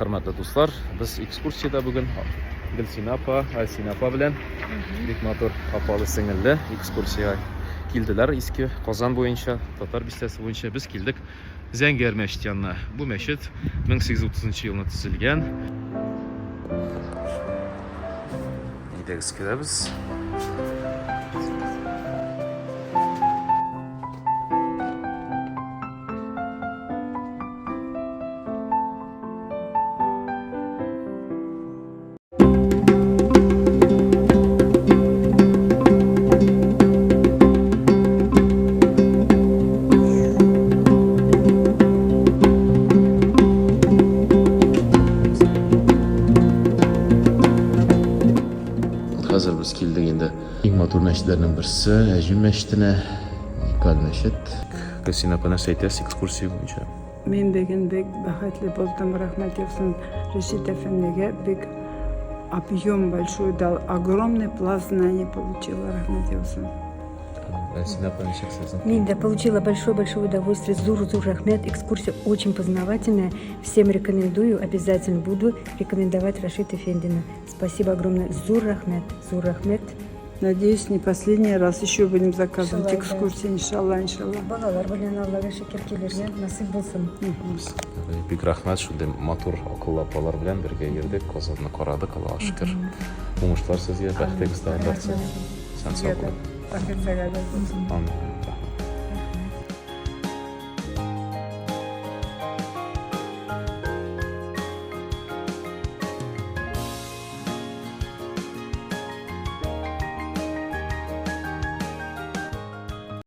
Hürmetli dostlar, biz ekskursiyada bugün Gülsina apa, Aysina apa bilen bek motor apalı singilli ekskursiya keldiler. Eski Qozon boyunca, Tatar bistesi boyunca biz keldik. Zenger meşit yanına. Bu meşit 1830 yılında tüzülgen. Gideriz biz. Hazır biz keldik endi. Eng motor meşitlerden birisi Ajin meşitine, Ikal meşit. Gülsina apa narsa aytasiz ekskursiya boyuncha? Men degan bek baxatli bo'ldim, rahmat aytsin Rashid afandiga. Bek объем большой дал, огромный пласт знаний получила, rahmat aytsin. Gülsina apa nechta qilasiz? Мен получила большое удовольствие. Зур Рахмет. Экскурсия очень познавательная. Всем рекомендую, обязательно буду рекомендовать Рашид Эфендина. Спасибо огромное. Зур Рахмет. Надеюсь, не последний раз еще будем заказывать Иншалла, экскурсии, иншалла. Бағалар білен Аллаға шекер келерге насip болсын. Бик рахмат, шундай мотор акыллы апалар белән бергә йөрдек, Qozonni карадык, Аллага шөкер. Уңышлар сезгә, бәхетегез дәвам итсен. Сән сау булыгыз. Рахмет. Амин.